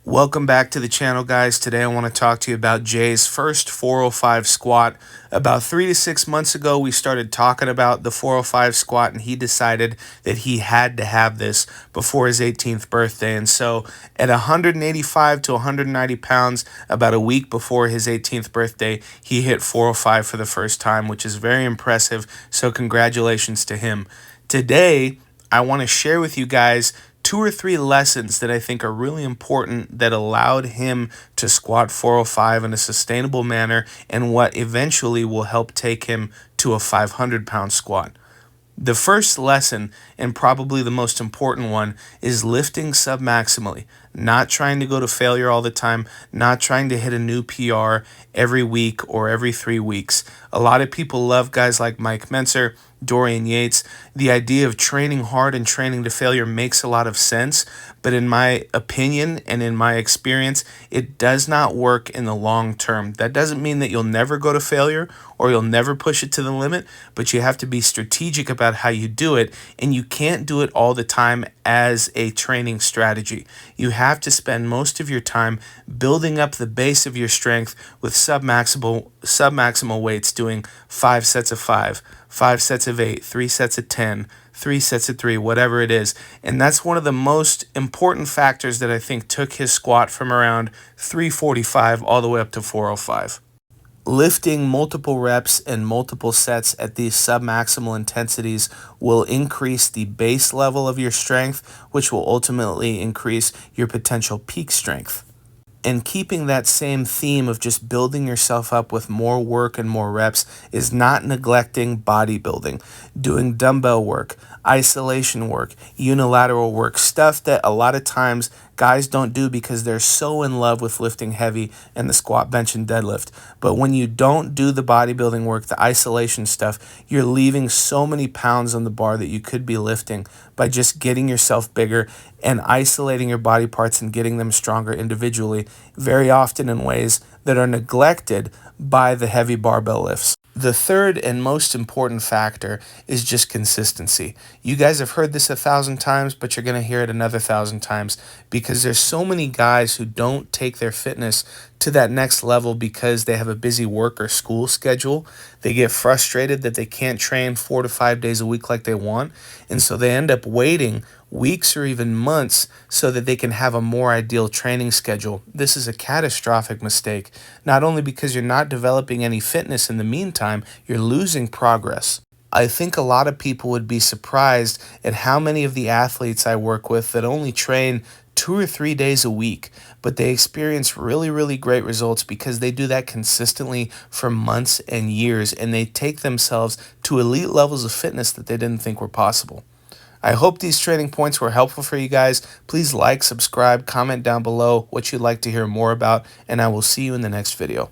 Welcome back to the channel, guys. Today I want to talk to you about Jay's first 405 squat. About 3 to 6 months ago, we started talking about the 405 squat, and he decided that he had to have this before his 18th birthday. And so at 185 to 190 pounds, about a week before his 18th birthday, he hit 405 for the first time, which is very impressive. So congratulations to him. Today, I want to share with you guys 2 or 3 lessons that I think are really important that allowed him to squat 405 in a sustainable manner and what eventually will help take him to a 500-pound squat. The first lesson, and probably the most important one, is lifting submaximally, not trying to go to failure all the time, not trying to hit a new PR every week or every 3 weeks. A lot of people love guys like Mike Mentzer, Dorian Yates. The idea of training hard and training to failure makes a lot of sense, but in my opinion and in my experience, it does not work in the long term. That doesn't mean that you'll never go to failure or you'll never push it to the limit, but you have to be strategic about how you do it, and you can't do it all the time as a training strategy. You have to spend most of your time building up the base of your strength with submaximal weights, doing 5 sets of 5, 5 sets of 8, 3 sets of 10, 3 sets of 3, whatever it is. And that's one of the most important factors that I think took his squat from around 345 all the way up to 405. Lifting multiple reps and multiple sets at these submaximal intensities will increase the base level of your strength, which will ultimately increase your potential peak strength. And keeping that same theme of just building yourself up with more work and more reps is not neglecting bodybuilding, doing dumbbell work, isolation work, unilateral work, stuff that a lot of times guys don't do because they're so in love with lifting heavy and the squat, bench, and deadlift. But when you don't do the bodybuilding work, the isolation stuff, you're leaving so many pounds on the bar that you could be lifting by just getting yourself bigger and isolating your body parts and getting them stronger individually, very often in ways that are neglected by the heavy barbell lifts. The third and most important factor is just consistency. You guys have heard this 1,000 times, but you're going to hear it another 1,000 times because there's so many guys who don't take their fitness to that next level because they have a busy work or school schedule. They get frustrated that they can't train 4 to 5 days a week like they want, and so they end up waiting weeks or even months so that they can have a more ideal training schedule. This is a catastrophic mistake, not only because you're not developing any fitness in the meantime, you're losing progress. I think a lot of people would be surprised at how many of the athletes I work with that only train 2 or 3 days a week, but they experience really, really great results because they do that consistently for months and years, and they take themselves to elite levels of fitness that they didn't think were possible. I hope these training points were helpful for you guys. Please like, subscribe, comment down below what you'd like to hear more about, and I will see you in the next video.